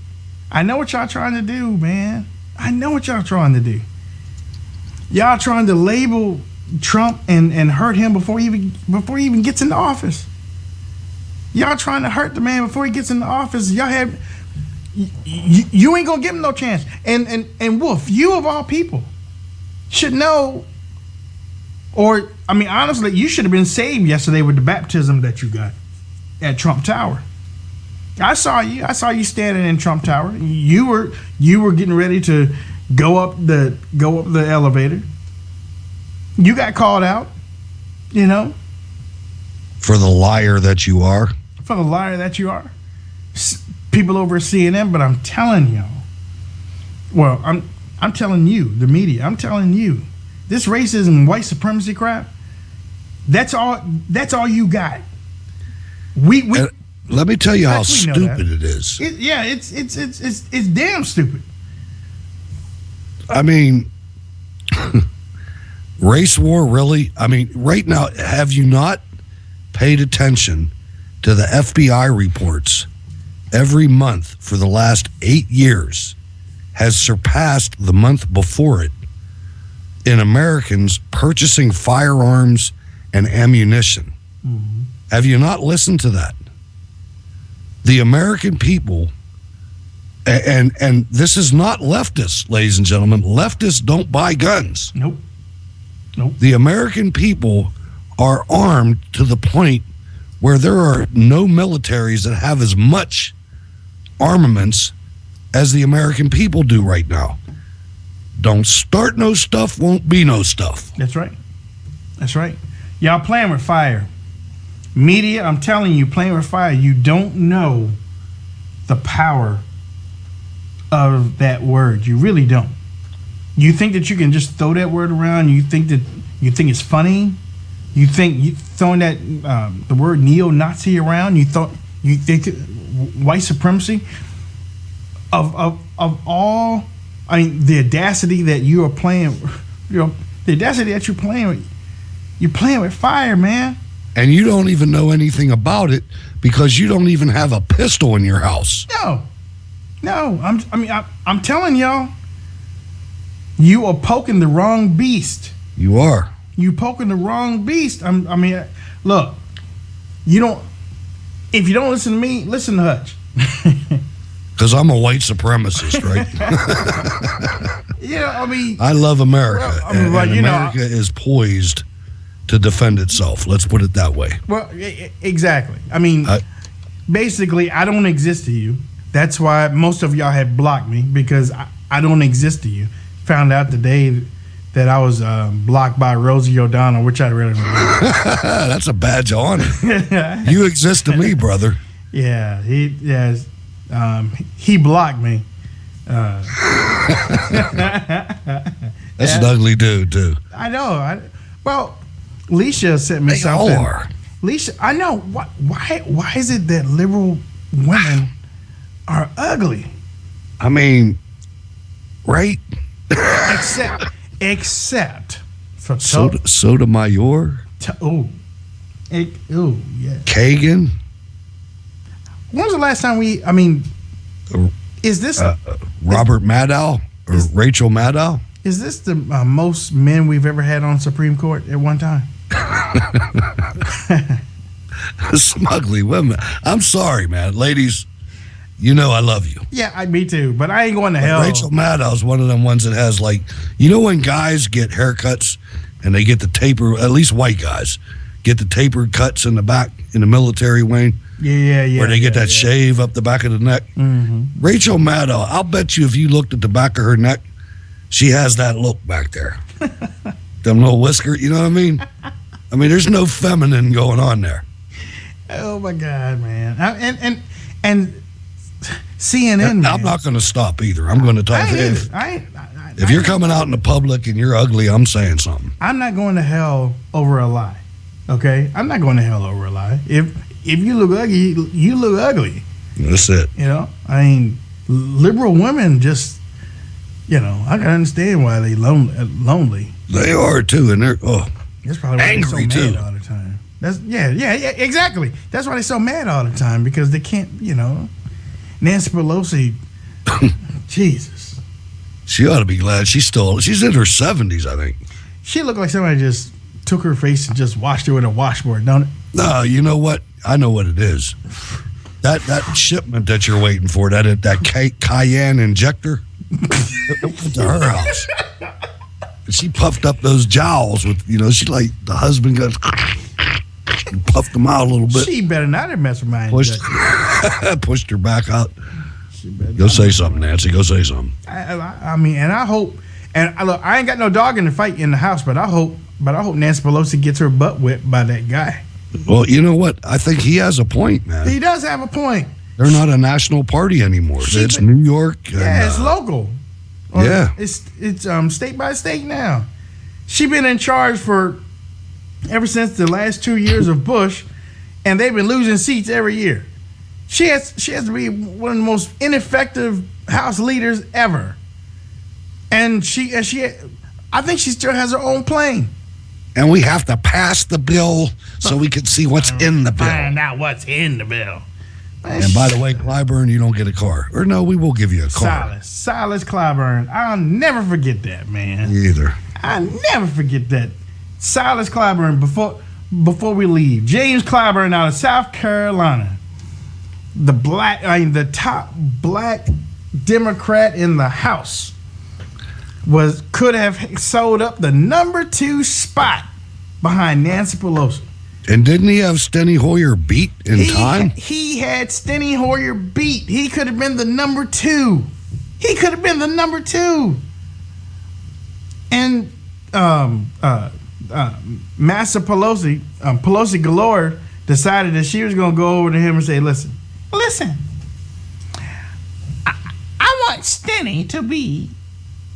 I know what y'all trying to do, man. I know what y'all trying to do. Y'all trying to label Trump and hurt him before he even gets into office. Y'all trying to hurt the man before he gets into office. Y'all have you ain't gonna give him no chance. And Wolf, you of all people should know. Or I mean, honestly, you should have been saved yesterday with the baptism that you got at Trump Tower. I saw you standing in Trump Tower. You were getting ready to go up the elevator. You got called out, for the liar that you are. For the liar that you are. People over at CNN, but I'm telling y'all. Well, I'm telling you, the media. I'm telling you, this racism, white supremacy crap. That's all you got. We let me tell you how stupid it is. It's damn stupid. I mean, race war, really? I mean, right now, have you not paid attention to the FBI reports? Every month for the last 8 years has surpassed the month before it in Americans purchasing firearms and ammunition. Mm-hmm. Have you not listened to that? The American people, and this is not leftists, ladies and gentlemen. Leftists don't buy guns. Nope. The American people are armed to the point where there are no militaries that have as much armaments as the American people do right now. Don't start no stuff, won't be no stuff. That's right. That's right. Y'all playing with fire. Media, I'm telling you, playing with fire. You don't know the power of that word. You really don't. You think that you can just throw that word around. You think it's funny. You think you throwing that the word neo-Nazi around. You think white supremacy of all. I mean, the audacity that you are playing. The audacity that you're playing with. You're playing with fire, man. And you don't even know anything about it because you don't even have a pistol in your house. No. I'm telling y'all, you are poking the wrong beast. You are. You poking the wrong beast. Look, you don't. If you don't listen to me, listen to Hutch. Because I'm a white supremacist, right? I love America. America is poised to defend itself. Let's put it that way. Well, exactly. Basically, I don't exist to you. That's why most of y'all had blocked me, because I don't exist to you. Found out today that I was blocked by Rosie O'Donnell, which I really don't know. That's a badge of honor. You exist to me, brother. Yeah, he blocked me. That's an ugly dude, too. I know. Well, Leisha sent me something. They all are. Leisha, I know. Why is it that liberal women are ugly? I mean, right? Except for Sotomayor. Yeah. Kagan. When was the last time is this Robert Maddow or Rachel Maddow? Is this the most men we've ever had on Supreme Court at one time? Some ugly women. I'm sorry, man. Ladies, you know I love you. Yeah, me too. But I ain't going to hell. Rachel Maddow is one of them ones that has, like, when guys get haircuts and they get the taper, at least white guys, get the tapered cuts in the back in the military wing. Yeah. Where they get that shave up the back of the neck. Mm-hmm. Rachel Maddow, I'll bet you if you looked at the back of her neck, she has that look back there. Them little whisker, you know what I mean? There's no feminine going on there. Oh my God, man! And CNN. I'm not going to stop either. I'm going to talk. If you're coming out in the public and you're ugly, I'm saying something. I'm not going to hell over a lie. Okay, I'm not going to hell over a lie. If you look ugly, you look ugly. That's it. Liberal women just. I can understand why they lonely. They are too, and they're that's probably why angry they're so too mad all the time. That's exactly. That's why they're so mad all the time, because they can't. Nancy Pelosi, Jesus. She ought to be glad she's in her 70s, I think. She looked like somebody just took her face and just washed it with a washboard, don't it? No, you know what? I know what it is. That shipment that you're waiting for, that Cayenne injector. It went to her house. And she puffed up those jowls with, she like the husband got and puffed them out a little bit. She better not have messed with my pushed her back out. Go say something, Nancy. Go say something. I hope, look, I ain't got no dog in the fight in the house, but I hope Nancy Pelosi gets her butt whipped by that guy. Well, you know what? I think he has a point, man. He does have a point. They're not a national party anymore. It's New York. It's local. It's state by state now. She been in charge ever since the last 2 years of Bush, and they've been losing seats every year. She has to be one of the most ineffective House leaders ever. And I think she still has her own plane. And we have to pass the bill so we can see what's in the bill. Find out what's in the bill. And by the way, Clyburn, you don't get a car. Or no, we will give you a car. Silas Clyburn. I'll never forget that, man. Me either. I'll never forget that. Silas Clyburn, before we leave. James Clyburn out of South Carolina. The top black Democrat in the House could have sold up the number 2 spot behind Nancy Pelosi. And didn't he have Steny Hoyer beat in time? He had Steny Hoyer beat. He could have been the number 2. He could have been the number 2. And Master Pelosi, Pelosi Galore, decided that she was going to go over to him and say, listen, I want Stenny to be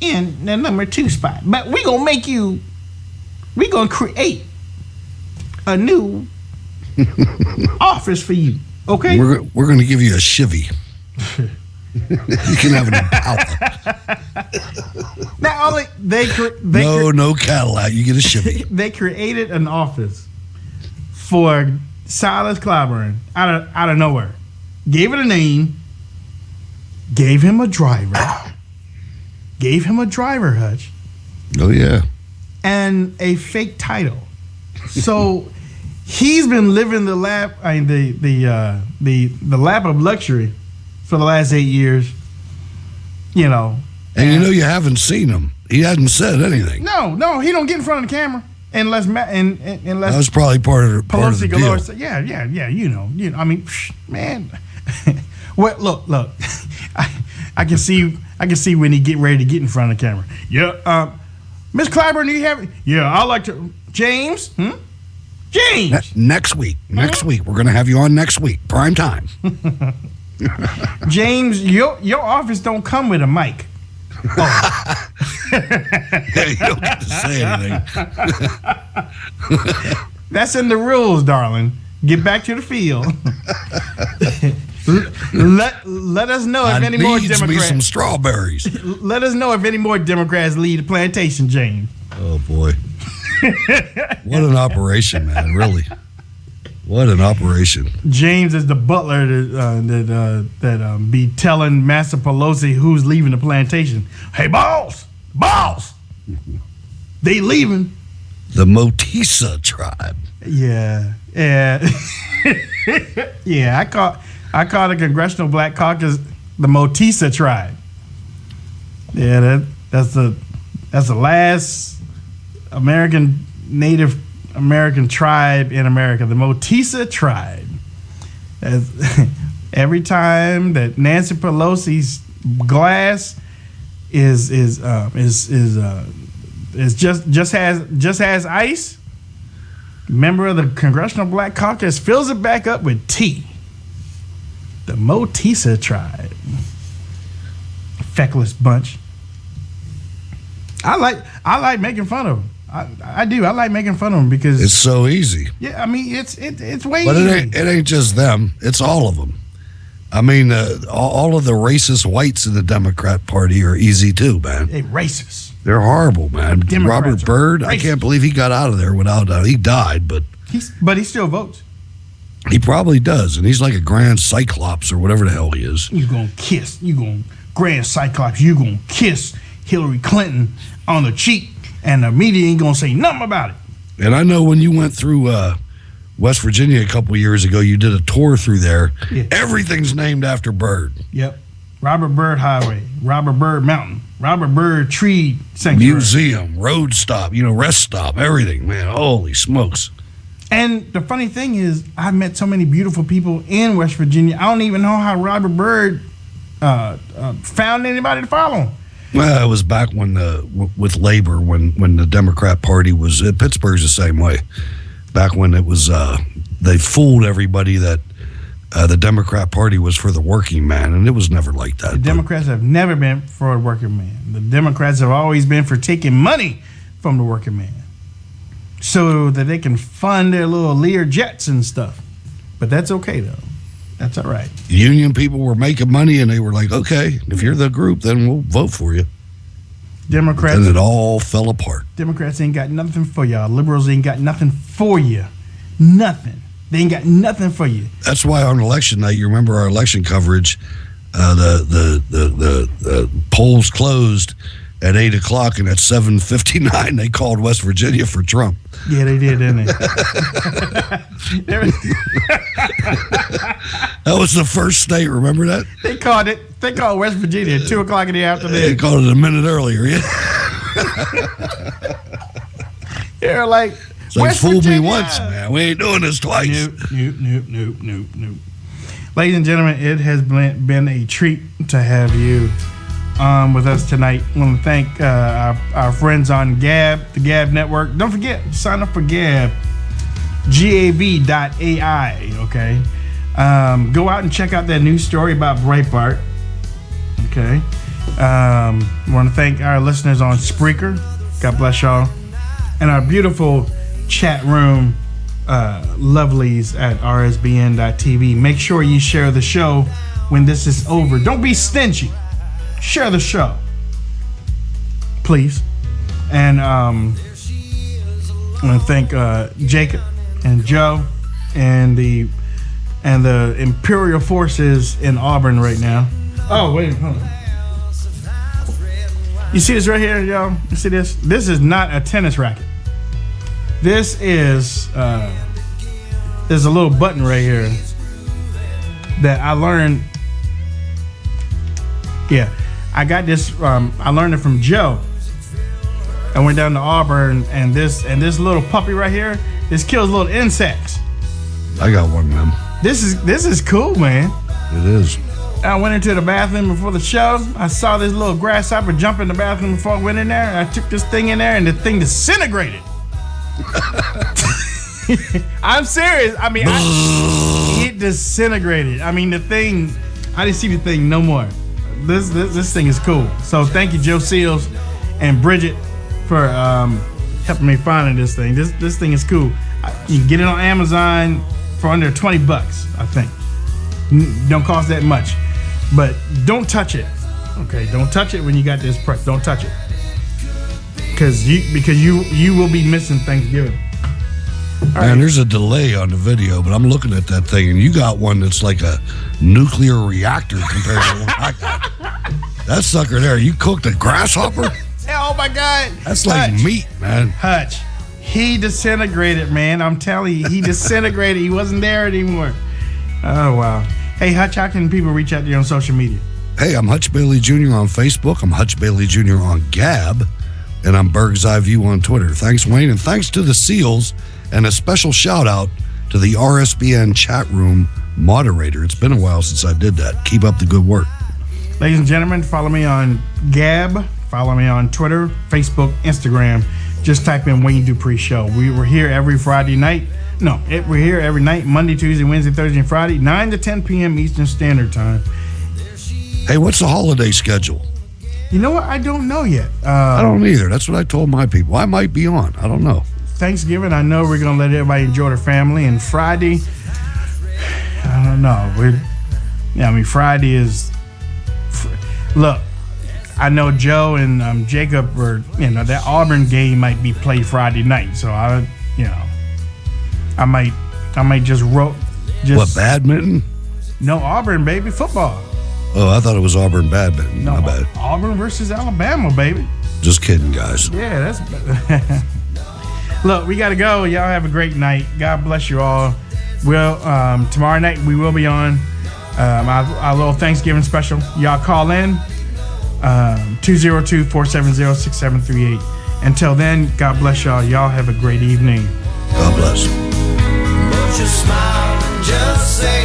in the number 2 spot, but we're going to create a new office for you, okay? We're going to give you a chivvy. You can have an Impala. Not only no Cadillac. You get a chivvy. They created an office for Silas Clyburn out of nowhere. Gave it a name. Gave him a driver. Hutch. Oh yeah. And a fake title. So he's been living the lap of luxury for the last 8 years. You know. And you haven't seen him. He hasn't said anything. No, he don't get in front of the camera unless that was probably part of the deal. Said, yeah. You know. I mean, man. Well, look. I can see when he get ready to get in front of the camera. Yeah. Miss Clyburn, do you have? Yeah, I like to. James. James. Next week. Next week. We're gonna have you on next week. Prime time. James, your office don't come with a mic. Oh. Yeah, you don't get to say anything. That's in the rules, darling. Get back to the field. let us know if any more Democrats. Me some strawberries. Let us know if any more Democrats lead the plantation, James. Oh boy, what an operation, man! Really, what an operation. James is the butler that be telling Master Pelosi who's leaving the plantation. Hey, boss, they leaving. The Motisa tribe. Yeah. Yeah, I call the Congressional Black Caucus the Motisa tribe. Yeah, that's the last Native American tribe in America, the Motisa tribe. Every time that Nancy Pelosi's glass is just has ice, member of the Congressional Black Caucus fills it back up with tea. The Motisa tribe. Feckless bunch. I like making fun of them. I do. I like making fun of them because it's so easy. Yeah, I mean it's way but easy. But it ain't just them. It's all of them. I mean, all of the racist whites in the Democrat Party are easy too, man. They racist. They're horrible, man. Democrats Robert Byrd, I can't believe he got out of there without doubt. He died, but he still votes. He probably does, and he's like a grand cyclops or whatever the hell he is. You gonna grand cyclops, you gonna kiss Hillary Clinton on the cheek, and the media ain't gonna say nothing about it. And I know when you went through West Virginia a couple of years ago, you did a tour through there. Yeah. Everything's named after Byrd. Yep. Robert Byrd Highway, Robert Byrd Mountain, Robert Byrd Tree Sanctuary. Museum, road stop, rest stop, everything, man. Holy smokes. And the funny thing is, I met so many beautiful people in West Virginia. I don't even know how Robert Byrd found anybody to follow him. Well, it was back when with labor, when the Democrat Party was, Pittsburgh's the same way. Back when it was, they fooled everybody that the Democrat Party was for the working man, and it was never like that. The Democrats have never been for a working man. The Democrats have always been for taking money from the working man, so that they can fund their little Lear jets and stuff. But that's okay, though. That's all right. Union people were making money, and they were like, okay, if you're the group, then we'll vote for you. Democrats. And it all fell apart. Democrats ain't got nothing for y'all. Liberals ain't got nothing for you. Nothing. They ain't got nothing for you. That's why on election night, you remember our election coverage, the polls closed at 8 o'clock, and at 7:59 they called West Virginia for Trump. Yeah, they did, didn't they? That was the first state. Remember that? They called West Virginia at 2 o'clock in the afternoon. They called it a minute earlier. Yeah. They're like, it's like, fool me once, man. We ain't doing this twice. Nope. Ladies and gentlemen, it has been a treat to have you with us tonight. I want to thank our friends on Gab, the Gab Network. Don't forget, sign up for Gab, GAB.ai, okay? Go out and check out that news story about Breitbart, okay? I want to thank our listeners on Spreaker. God bless y'all. And our beautiful chat room lovelies at rsbn.tv. Make sure you share the show when this is over. Don't be stingy. Share the show, please. And I want to thank Jacob and Joe and the Imperial forces in Auburn right now. Oh, wait, hold on. You see this right here, y'all? You see this? This is not a tennis racket. This is there's a little button right here that I learned. Yeah, I got this. I learned it from Joe. I went down to Auburn, and this little puppy right here, this kills little insects. I got one of them. This is cool, man. It is. I went into the bathroom before the show. I saw this little grasshopper jump in the bathroom before I went in there. I took this thing in there, and the thing disintegrated. I'm serious. I mean, it disintegrated. I mean, the thing, I didn't see the thing no more. This thing is cool. So thank you, Joe Seals and Bridget, for helping me finding this thing. This thing is cool. You can get it on Amazon for under $20, I think. Don't cost that much. But don't touch it. Okay, don't touch it when you got this price. Don't touch it. Because you will be missing Thanksgiving. Man, there's a delay on the video, but I'm looking at that thing, and you got one that's like a nuclear reactor compared to the one I got. That sucker there, you cooked a grasshopper? Oh my God. That's like Hutch, meat, man. Hutch, he disintegrated, man. I'm telling you, he disintegrated. He wasn't there anymore. Oh, wow. Hey, Hutch, how can people reach out to you on social media? Hey, I'm Hutch Bailey Jr. on Facebook. I'm Hutch Bailey Jr. on Gab. And I'm Berg's Eye View on Twitter. Thanks, Wayne. And thanks to the SEALs. And a special shout out to the RSBN chat room moderator. It's been a while since I did that. Keep up the good work. Ladies and gentlemen, follow me on Gab. Follow me on Twitter, Facebook, Instagram. Just type in Wayne Dupree Show. We're here every Friday night. No, we're here every night, Monday, Tuesday, Wednesday, Thursday, and Friday, 9 to 10 p.m. Eastern Standard Time. Hey, what's the holiday schedule? You know what? I don't know yet. I don't either. That's what I told my people. I might be on. I don't know. Thanksgiving, I know we're going to let everybody enjoy their family. And Friday, I don't know. Friday is... Look, I know Joe and Jacob were, that Auburn game might be played Friday night. So, I might just roll. What, badminton? No, Auburn, baby. Football. Oh, I thought it was Auburn badminton. No, my bad. Auburn versus Alabama, baby. Just kidding, guys. Yeah, that's... Look, we got to go. Y'all have a great night. God bless you all. Well, tomorrow night we will be on our little Thanksgiving special. Y'all call in 202-470-6738. Until then, God bless y'all. Y'all have a great evening. God bless. But you smile and just say